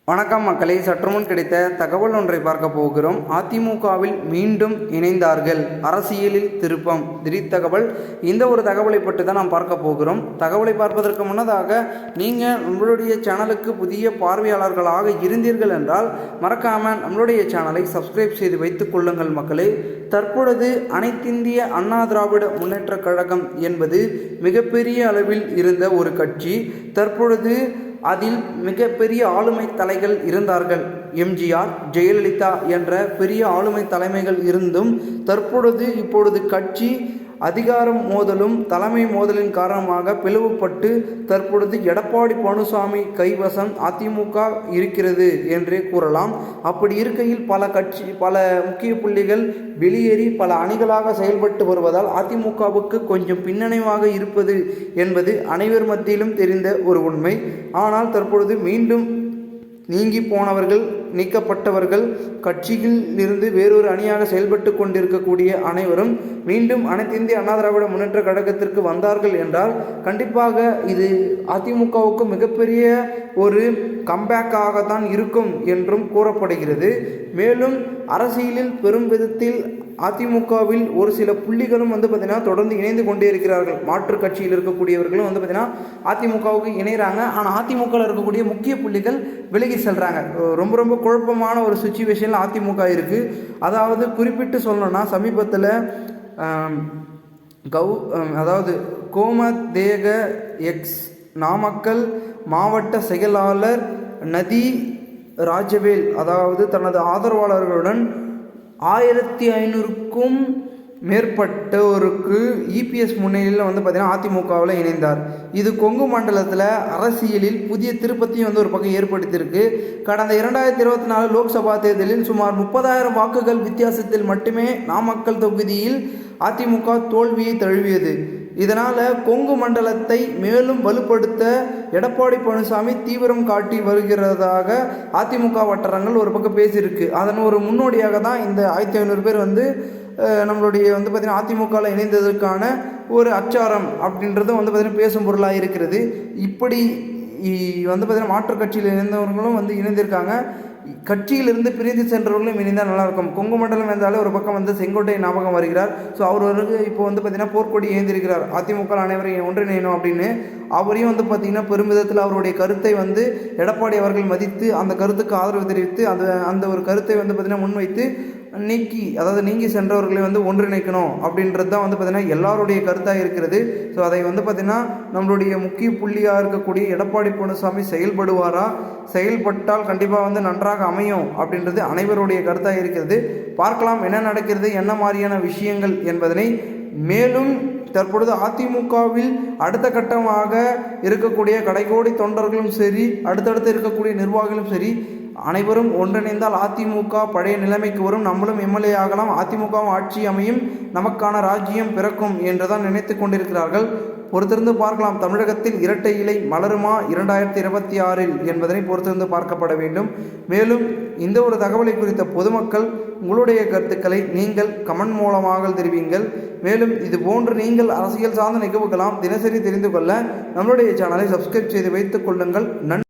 வணக்கம் மக்களை, சற்றுமுன் கிடைத்த தகவல் ஒன்றை பார்க்க போகிறோம். அதிமுகவில் மீண்டும் இணைந்தார்கள், அரசியலில் திருப்பம், திடீர் தகவல். இந்த ஒரு தகவலை பற்றி தான் நாம் பார்க்க போகிறோம். தகவலை பார்ப்பதற்கு முன்னதாக நீங்கள் நம்மளுடைய சேனலுக்கு புதிய பார்வையாளர்களாக இருந்தீர்கள் என்றால் மறக்காமல் நம்மளுடைய சேனலை சப்ஸ்கிரைப் செய்து வைத்துக் கொள்ளுங்கள் மக்களே. தற்பொழுது அனைத்திந்திய அண்ணா திராவிட முன்னேற்ற கழகம் என்பது மிகப்பெரிய அளவில் இருந்த ஒரு கட்சி. தற்பொழுது அதில் மிகப்பெரிய ஆளுமை தலைகள் இருந்தார்கள். எம்ஜிஆர், ஜெயலலிதா என்ற பெரிய ஆளுமை தலைமைகள் இருந்தும் இப்பொழுது கட்சி அதிகாரம் மோதலும் தலைமை மோதலின் காரணமாக பிளவுபட்டு தற்பொழுது எடப்பாடி பழனிசாமி கைவசம் அதிமுக இருக்கிறது என்றே கூறலாம். அப்படி இருக்கையில் பல முக்கிய புள்ளிகள் வெளியேறி பல அணிகளாக செயல்பட்டு வருவதால் அதிமுகவுக்கு கொஞ்சம் பின்னடைவாக இருப்பது என்பது அனைவர் மத்தியிலும் தெரிந்த ஒரு உண்மை. ஆனால் தற்பொழுது மீண்டும் நீங்கி போனவர்கள், நீக்கப்பட்டவர்கள், கட்சியில் இருந்து வேறொரு அணியாக செயல்பட்டு கொண்டிருக்கக்கூடிய அனைவரும் மீண்டும் அனைத்து இந்திய அண்ணா திராவிட முன்னேற்ற கழகத்திற்கு வந்தார்கள் என்றால் கண்டிப்பாக இது அதிமுகவுக்கு மிகப்பெரிய ஒரு கம்பேக்காகத்தான் இருக்கும் என்றும் கூறப்படுகிறது. மேலும் அரசியலில் பெரும் விதத்தில் அதிமுகவில் ஒரு சில புள்ளிகளும் பார்த்திங்கன்னா தொடர்ந்து இணைந்து கொண்டே இருக்கிறார்கள். மாற்று கட்சியில் இருக்கக்கூடியவர்களும் பார்த்திங்கன்னா அதிமுகவுக்கு இணைகிறாங்க. ஆனால் அதிமுகவில் இருக்கக்கூடிய முக்கிய புள்ளிகள் விலகி செல்கிறாங்க. ரொம்ப குழப்பமான ஒரு சுச்சுவேஷனில் அதிமுக இருக்குது. அதாவது குறிப்பிட்டு சொல்லணும்னா சமீபத்தில் கோமதேக எக்ஸ் நாமக்கல் மாவட்ட செயலாளர் நதி ராஜவேல் தனது ஆதரவாளர்களுடன் 1500க்கும் மேற்பட்டோருக்கு இபிஎஸ் முன்னிலையில் பார்த்திங்கன்னா அதிமுகவில் இணைந்தார். இது கொங்கு மண்டலத்தில் அரசியலில் புதிய திருப்பத்தையும் ஒரு பக்கம் ஏற்படுத்தியிருக்கு. கடந்த 2024 லோக்சபா தேர்தலில் சுமார் 30,000 வாக்குகள் வித்தியாசத்தில் மட்டுமே நாமக்கல் தொகுதியில் அதிமுக தோல்வியை தழுவியது. இதனால் கொங்கு மண்டலத்தை மேலும் வலுப்படுத்த எடப்பாடி பழனிசாமி தீவிரம் காட்டி வருகிறதாக அதிமுக வட்டாரங்கள் ஒரு பக்கம் பேசியிருக்கு. அதன் ஒரு முன்னோடியாக தான் இந்த 1500 பேர் நம்மளுடைய பார்த்திங்கன்னா அதிமுகவில் இணைந்ததற்கான ஒரு அச்சாரம் அப்படின்றது பார்த்திங்கன்னா பேசும் பொருளாக இருக்கிறது. இப்படி பார்த்திங்கன்னா மாற்றுக் கட்சியில் இணைந்தவர்களும் இணைந்திருக்காங்க. கட்சியிலிருந்து பிரிந்து சென்றவர்களும் இணைந்தால் நல்லாயிருக்கும். கொங்கு மண்டலம் இருந்தாலே ஒரு பக்கம் செங்கோட்டை ஞாபகம் வருகிறார். ஸோ அவருக்கு இப்போ பார்த்திங்கன்னா போர்க்கொடி ஏந்திருக்கிறார். அதிமுக அனைவரையும் ஒன்றிணையணும் அப்படின்னு அவரையும் பார்த்திங்கன்னா பெருமிதத்தில் அவருடைய கருத்தை எடப்பாடி அவர்கள் மதித்து அந்த கருத்துக்கு ஆதரவு தெரிவித்து அந்த ஒரு கருத்தை பார்த்திங்கன்னா முன்வைத்து நீங்கி சென்றவர்களை ஒன்றிணைக்கணும் அப்படின்றது தான் பார்த்திங்கன்னா எல்லாருடைய கருத்தாக இருக்கிறது. ஸோ அதை பார்த்திங்கன்னா நம்மளுடைய முக்கிய புள்ளியாக இருக்கக்கூடிய எடப்பாடி பழனிசாமி செயல்படுவாரா, செயல்பட்டால் கண்டிப்பாக நன்றாக அமையும் அப்படின்றது அனைவருடைய கருத்தாக இருக்கிறது. பார்க்கலாம் என்ன நடக்கிறது, என்ன மாதிரியான விஷயங்கள் என்பதனை. மேலும் தற்பொழுது அதிமுகவில் அடுத்த கட்டமாக இருக்கக்கூடிய கடைக்கோடி தொண்டர்களும் சரி, அடுத்தடுத்து இருக்கக்கூடிய நிர்வாகிகளும் சரி, அனைவரும் ஒன்றிணைந்தால் அதிமுக பழைய நிலைமைக்கு வரும், நம்மளும் எம்எல்ஏ ஆகலாம், அதிமுகவும் ஆட்சி அமையும், நமக்கான ராஜ்யம் பிறக்கும் என்றுதான் நினைத்து கொண்டிருக்கிறார்கள். பொறுத்திருந்து பார்க்கலாம். தமிழகத்தில் இரட்டை இலை மலருமா 2026 என்பதனை பொறுத்திருந்து பார்க்கப்பட வேண்டும். மேலும் இந்த ஒரு தகவலை குறித்த பொதுமக்கள் உங்களுடைய கருத்துக்களை நீங்கள் கமெண்ட் மூலமாக தெரிவிங்கள். மேலும் இது போன்று நீங்கள் அரசியல் சார்ந்த நிகழ்வுகளாம் தினசரி தெரிந்து கொள்ள நம்மளுடைய சேனலை சப்ஸ்கிரைப் செய்து வைத்துக் கொள்ளுங்கள். நன்றி.